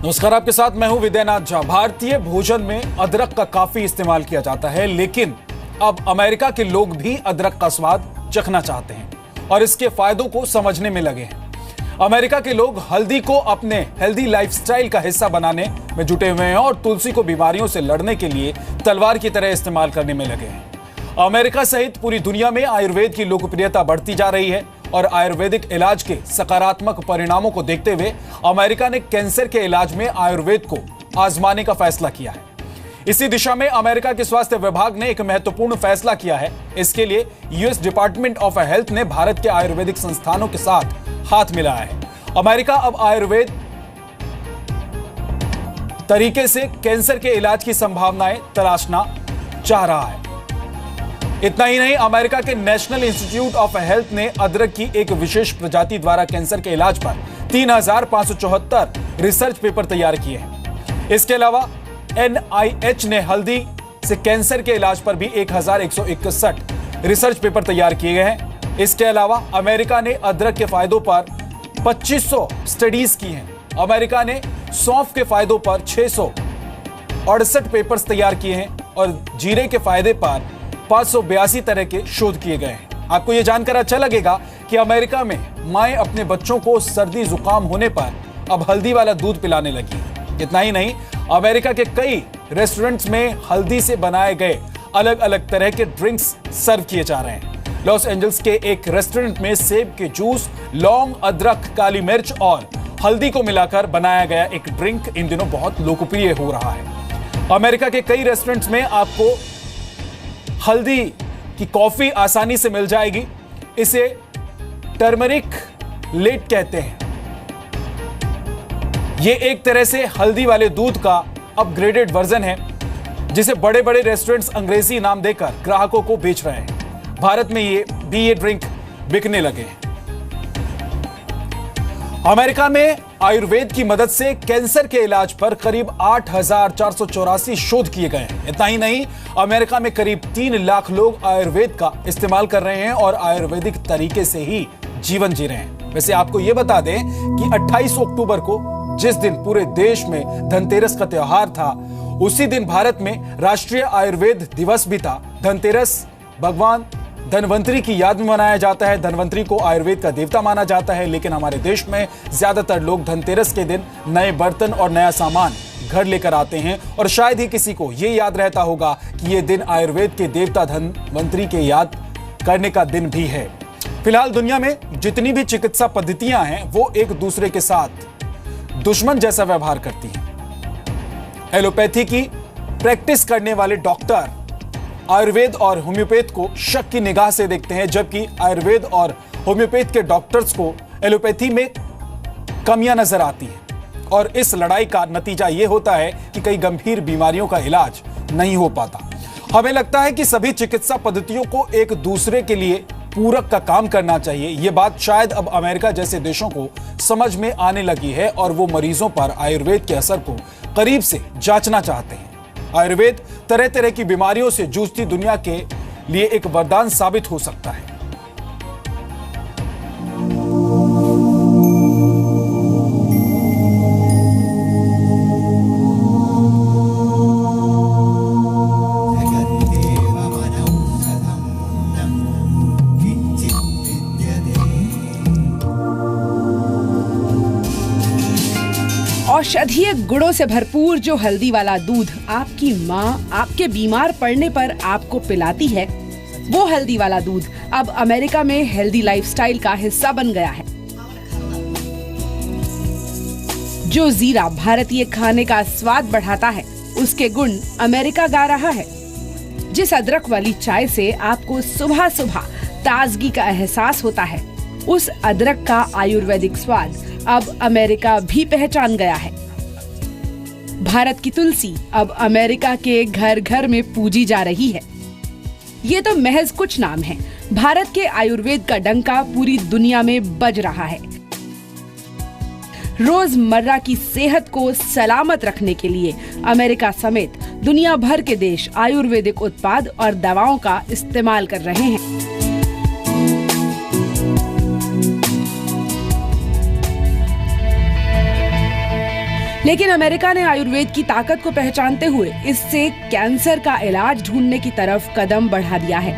नमस्कार, आपके साथ मैं हूं विद्यानाथ झा। भारतीय भोजन में अदरक का काफी इस्तेमाल किया जाता है, लेकिन अब अमेरिका के लोग भी अदरक का स्वाद चखना चाहते हैं और इसके फायदों को समझने में लगे हैं। अमेरिका के लोग हल्दी को अपने हेल्दी लाइफस्टाइल का हिस्सा बनाने में जुटे हुए हैं और तुलसी को बीमारियों से लड़ने के लिए तलवार की तरह इस्तेमाल करने में लगे हैं। अमेरिका सहित पूरी दुनिया में आयुर्वेद की लोकप्रियता बढ़ती जा रही है और आयुर्वेदिक इलाज के सकारात्मक परिणामों को देखते हुए अमेरिका ने कैंसर के इलाज में आयुर्वेद को आजमाने का फैसला किया है। इसी दिशा में अमेरिका के स्वास्थ्य विभाग ने एक महत्वपूर्ण फैसला किया है। इसके लिए यूएस डिपार्टमेंट ऑफ हेल्थ ने भारत के आयुर्वेदिक संस्थानों के साथ हाथ मिलाया है। अमेरिका अब आयुर्वेद तरीके से कैंसर के इलाज की संभावनाएं तलाशना चाह रहा है। इतना ही नहीं, अमेरिका के नेशनल इंस्टीट्यूट ऑफ हेल्थ ने अदरक की एक विशेष प्रजाति द्वारा कैंसर के इलाज पर 3,574 रिसर्च पेपर तैयार किए हैं। इसके अलावा NIH ने हल्दी से कैंसर के इलाज पर भी 1,161 रिसर्च पेपर तैयार किए गए हैं। इसके अलावा अमेरिका ने अदरक के फायदों पर 2,500 स्टडीज की हैं। अमेरिका ने सौंफ के फायदों पर 668 पेपर्स तैयार किए हैं और जीरे के फायदे पर 582 तरह के शोध किए गए हैं। आपको यह जानकर अच्छा लगेगा कि अमेरिका में माएं अपने बच्चों को सर्दी जुकाम होने पर अब हल्दी वाला दूध पिलाने लगी हैं। इतना ही नहीं, अमेरिका के कई रेस्टोरेंट्स में हल्दी से बनाए गए अलग अलग तरह के ड्रिंक्स सर्व किए जा रहे हैं। लॉस एंजल्स के एक रेस्टोरेंट में सेब के जूस, लौंग, अदरक, काली मिर्च और हल्दी को मिलाकर बनाया गया एक ड्रिंक इन दिनों बहुत लोकप्रिय हो रहा है। अमेरिका के कई रेस्टोरेंट्स में आपको हल्दी की कॉफी आसानी से मिल जाएगी। इसे टर्मरिक लेट कहते हैं। यह एक तरह से हल्दी वाले दूध का अपग्रेडेड वर्जन है, जिसे बड़े बड़े रेस्टोरेंट्स अंग्रेजी नाम देकर ग्राहकों को बेच रहे हैं। भारत में ये ड्रिंक बिकने लगे हैं। अमेरिका में आयुर्वेद की मदद से कैंसर के इलाज पर करीब 8,484 शोध किए गए हैं। इतना ही नहीं, अमेरिका में करीब 3 लाख लोग आयुर्वेद का इस्तेमाल कर रहे हैं और आयुर्वेदिक तरीके से ही जीवन जी रहे हैं। वैसे आपको यह बता दें कि 28 अक्टूबर को जिस दिन पूरे देश में धनतेरस का त्योहार था, उसी दिन भारत में राष्ट्रीय आयुर्वेद दिवस भी था। धनतेरस भगवान धनवंतरी की याद में मनाया जाता है। धनवंतरी को आयुर्वेद का देवता माना जाता है, लेकिन हमारे देश में ज्यादातर लोग धनतेरस के दिन नए बर्तन और नया सामान घर लेकर आते हैं और शायद ही किसी को यह याद रहता होगा कि यह दिन आयुर्वेद के देवता धनवंतरी के याद करने का दिन भी है। फिलहाल दुनिया में जितनी भी चिकित्सा पद्धतियां हैं, वो एक दूसरे के साथ दुश्मन जैसा व्यवहार करती हैं। एलोपैथी की प्रैक्टिस करने वाले डॉक्टर आयुर्वेद और होम्योपैथ को शक की निगाह से देखते हैं, जबकि आयुर्वेद और होम्योपैथ के डॉक्टर्स को एलोपैथी में कमियां नजर आती हैं और इस लड़ाई का नतीजा यह होता है कि कई गंभीर बीमारियों का इलाज नहीं हो पाता। हमें लगता है कि सभी चिकित्सा पद्धतियों को एक दूसरे के लिए पूरक का काम करना चाहिए। यह बात शायद अब अमेरिका जैसे देशों को समझ में आने लगी है और वो मरीजों पर आयुर्वेद के असर को करीब से जांचना चाहते हैं। आयुर्वेद तरह तरह की बीमारियों से जूझती दुनिया के लिए एक वरदान साबित हो सकता है। औषधीय गुणों से भरपूर जो हल्दी वाला दूध आपकी माँ आपके बीमार पड़ने पर आपको पिलाती है, वो हल्दी वाला दूध अब अमेरिका में हेल्दी लाइफस्टाइल का हिस्सा बन गया है। जो जीरा भारतीय खाने का स्वाद बढ़ाता है, उसके गुण अमेरिका गा रहा है। जिस अदरक वाली चाय से आपको सुबह सुबह ताजगी का एहसास होता है, उस अदरक का आयुर्वेदिक स्वाद अब अमेरिका भी पहचान गया है। भारत की तुलसी अब अमेरिका के घर घर में पूजी जा रही है। ये तो महज कुछ नाम है। भारत के आयुर्वेद का डंका पूरी दुनिया में बज रहा है। रोजमर्रा की सेहत को सलामत रखने के लिए अमेरिका समेत दुनिया भर के देश आयुर्वेदिक उत्पाद और दवाओं का इस्तेमाल कर रहे हैं। लेकिन अमेरिका ने आयुर्वेद की ताकत को पहचानते हुए इससे कैंसर का इलाज ढूंढने की तरफ कदम बढ़ा दिया है।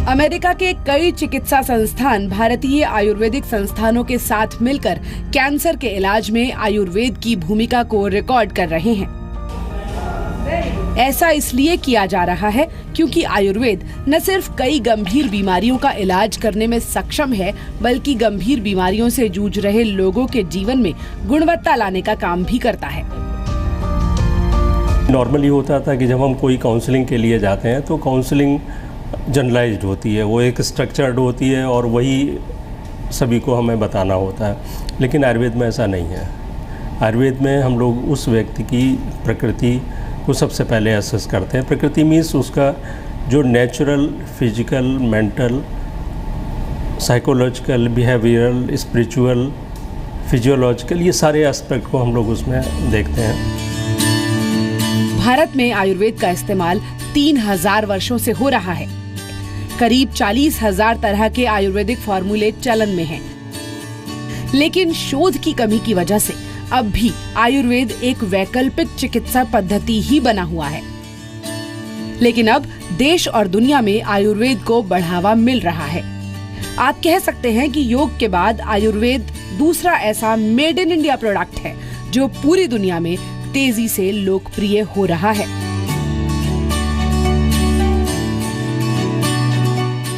अमेरिका के कई चिकित्सा संस्थान भारतीय आयुर्वेदिक संस्थानों के साथ मिलकर कैंसर के इलाज में आयुर्वेद की भूमिका को रिकॉर्ड कर रहे हैं। ऐसा इसलिए किया जा रहा है क्योंकि आयुर्वेद न सिर्फ कई गंभीर बीमारियों का इलाज करने में सक्षम है, बल्कि गंभीर बीमारियों से जूझ रहे लोगों के जीवन में गुणवत्ता लाने का काम भी करता है। नॉर्मली होता था कि जब हम कोई काउंसलिंग के लिए जाते हैं तो काउंसलिंग जनरलाइज्ड होती है, वो एक स्ट्रक्चर्ड होती है और वही सभी को हमें बताना होता है। लेकिन आयुर्वेद में ऐसा नहीं है। आयुर्वेद में हम लोग उस व्यक्ति की प्रकृति को सबसे पहले असेस करते हैं। प्रकृति मीन्स उसका जो natural, physical, mental, psychological, behavioural, spiritual, physiological, ये सारे एस्पेक्ट को हम लोग उसमें देखते हैं। भारत में आयुर्वेद का इस्तेमाल 3000 वर्षों से हो रहा है। करीब 40,000 तरह के आयुर्वेदिक फॉर्मूले चलन में हैं। लेकिन शोध की कमी की वजह से अब भी आयुर्वेद एक वैकल्पिक चिकित्सा पद्धति ही बना हुआ है। लेकिन अब देश और दुनिया में आयुर्वेद को बढ़ावा मिल रहा है। आप कह सकते हैं कि योग के बाद आयुर्वेद दूसरा ऐसा मेड इन इंडिया प्रोडक्ट है जो पूरी दुनिया में तेजी से लोकप्रिय हो रहा है।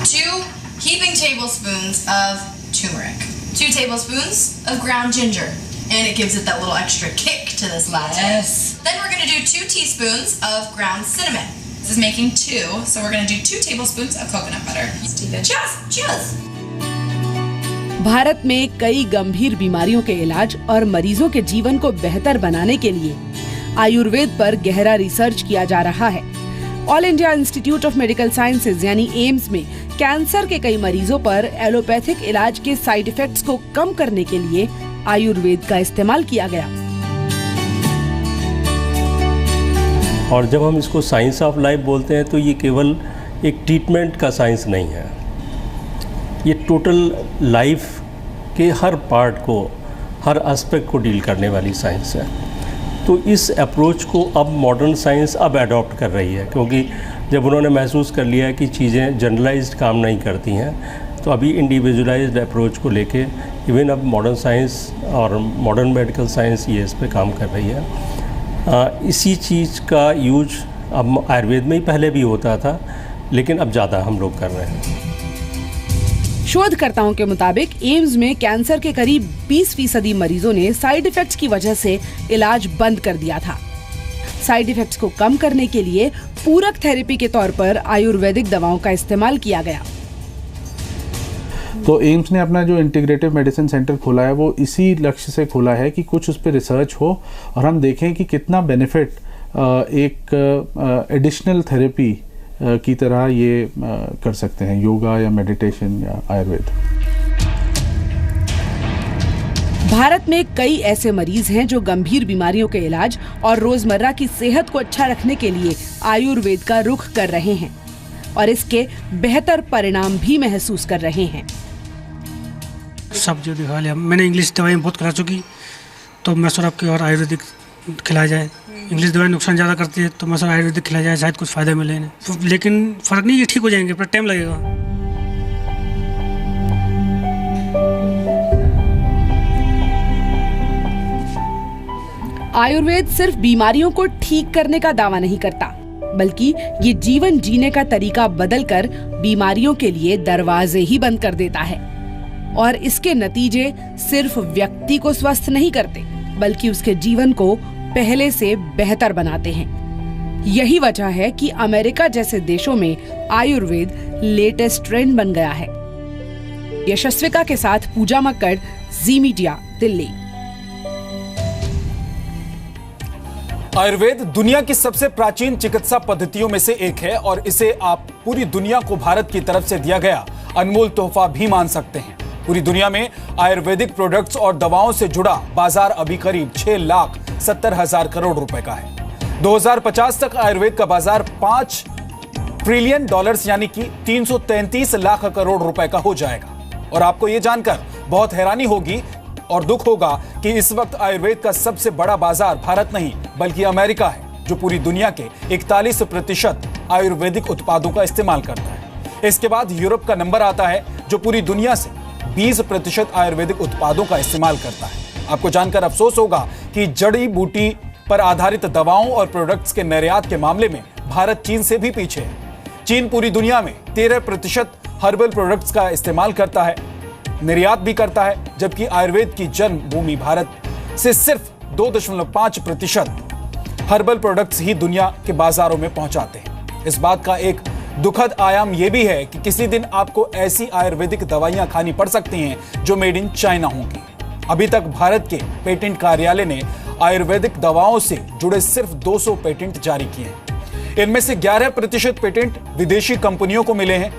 2 heaping tablespoons of turmeric, 2 tablespoons of ground ginger, and it gives it that little extra kick to this latte. Yes. Then we're going to do 2 teaspoons of ground cinnamon. This is making 2, so we're going to do 2 tablespoons of coconut butter. Cheers! Cheers! Bharat में कई गंभीर बीमारियों के इलाज और मरीजों के जीवन को बेहतर बनाने के लिए आयुर्वेद पर गहरा रिसर्च किया जा रहा है। All India institute of medical sciences यानी एम्स में कैंसर के कई मरीजों पर एलोपैथिक इलाज के साइड इफेक्ट्स को कम करने के लिए आयुर्वेद का इस्तेमाल किया गया। और जब हम इसको साइंस ऑफ लाइफ बोलते हैं तो ये केवल एक ट्रीटमेंट का साइंस नहीं है, ये टोटल लाइफ के हर पार्ट को, हर एस्पेक्ट को डील करने वाली साइंस है। तो इस अप्रोच को अब मॉडर्न साइंस अब अडॉप्ट कर रही है, क्योंकि जब उन्होंने महसूस कर लिया है कि चीज़ें जनरलाइज्ड काम नहीं करती हैं, तो अभी इंडिविजुअलाइज्ड अप्रोच को लेके इवन अब मॉडर्न साइंस और मॉडर्न मेडिकल साइंस ये इस पे काम कर रही है। इसी चीज़ का यूज अब आयुर्वेद में ही पहले भी होता था, लेकिन अब ज़्यादा हम लोग कर रहे हैं। शोधकर्ताओं के मुताबिक एम्स में कैंसर के करीब 20% मरीजों ने साइड इफेक्ट्स की वजह से इलाज बंद कर दिया था। साइड इफेक्ट्स को कम करने के लिए पूरक थेरेपी के तौर पर आयुर्वेदिक दवाओं का इस्तेमाल किया गया। तो एम्स ने अपना जो इंटीग्रेटिव मेडिसिन सेंटर खोला है वो इसी लक्ष्य से खोला है कि कुछ उस पर रिसर्च हो और हम देखें कि कितना बेनिफिट एक एडिशनल थेरेपी की तरह ये कर सकते हैं, योगा या मेडिटेशन या आयुर्वेद। भारत में कई ऐसे मरीज हैं जो गंभीर बीमारियों के इलाज और रोजमर्रा की सेहत को अच्छा रखने के लिए आयुर्वेद का रुख कर रहे हैं और इसके बेहतर परिणाम भी महसूस कर रहे हैं। सब जो दिखा लिया, मैंने इंग्लिश दवाई बहुत करा चुकी, तो मैं सोचा आपकी और आयुर्वेदिक खिलाया जाए। इंग्लिश दवाई नुकसान ज़्यादा करती है, तो मैं सोचा आयुर्वेदिक खिलाया जाए, शायद कुछ फ़ायदा मिले इन्हें। तो लेकिन फ़र्क नहीं, ये ठीक हो जाएंगे, पर टाइम लगेगा। आयुर्वेद सिर्फ बीमारियों को ठीक करने का दावा नहीं करता, बल्कि ये जीवन जीने का तरीका बदलकर बीमारियों के लिए दरवाजे ही बंद कर देता है। और इसके नतीजे सिर्फ व्यक्ति को स्वस्थ नहीं करते, बल्कि उसके जीवन को पहले से बेहतर बनाते हैं। यही वजह है कि अमेरिका जैसे देशों में आयुर्वेद लेटेस्ट ट्रेंड बन गया है। यशस्विका के साथ पूजा मक्कड़, जी मीडिया, दिल्ली। आयुर्वेद दुनिया की सबसे प्राचीन चिकित्सा पद्धतियों में से एक है और इसे आप पूरी दुनिया को भारत की तरफ से दिया गया अनमोल तोहफा भी मान सकते हैं। पूरी दुनिया में आयुर्वेदिक प्रोडक्ट्स और दवाओं से जुड़ा बाजार अभी करीब 6,70,000 करोड़ रुपए का है। 2050 तक आयुर्वेद का बाजार $5 ट्रिलियन यानी कि 333 लाख करोड़ रुपए का हो जाएगा। और आपको यह जानकर बहुत हैरानी होगी और दुख होगा कि इस वक्त आयुर्वेद का सबसे बड़ा बाजार भारत नहीं बल्कि अमेरिका है, जो पूरी दुनिया के 41% आयुर्वेदिक उत्पादों का इस्तेमाल करता है। इसके बाद यूरोप का नंबर आता है, जो पूरी दुनिया से 20% आयुर्वेदिक उत्पादों का इस्तेमाल करता है। आपको जानकर अफसोस होगा कि जड़ी बूटी पर आधारित दवाओं और प्रोडक्ट्स के निर्यात के मामले में भारत चीन से भी पीछे है। चीन पूरी दुनिया में 13% हर्बल प्रोडक्ट्स का इस्तेमाल करता है, निर्यात भी करता है, जबकि आयुर्वेद की जन्मभूमि भारत से सिर्फ 2.5% हर्बल प्रोडक्ट्स ही दुनिया के बाजारों में पहुंचाते हैं। इस बात का एक दुखद आयाम यह भी है कि किसी दिन आपको ऐसी आयुर्वेदिक दवाइयां खानी पड़ सकती हैं जो मेड इन चाइना होंगी। अभी तक भारत के पेटेंट कार्यालय ने आयुर्वेदिक दवाओं से जुड़े सिर्फ 200 पेटेंट जारी किए हैं। इनमें से 11% पेटेंट विदेशी कंपनियों को मिले हैं,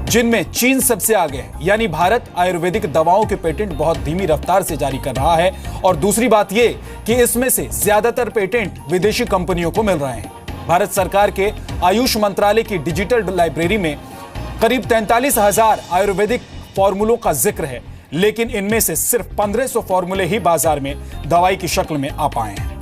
जिनमें चीन सबसे आगे है। यानी भारत आयुर्वेदिक दवाओं के पेटेंट बहुत धीमी रफ्तार से जारी कर रहा है। और दूसरी बात यह कि इसमें से ज्यादातर पेटेंट विदेशी कंपनियों को मिल रहे हैं। भारत सरकार के आयुष मंत्रालय की डिजिटल लाइब्रेरी में करीब 43,000 आयुर्वेदिक फॉर्मूलों का जिक्र है, लेकिन इनमें से सिर्फ 1500 फॉर्मूले ही बाजार में दवाई की शक्ल में आ पाए हैं।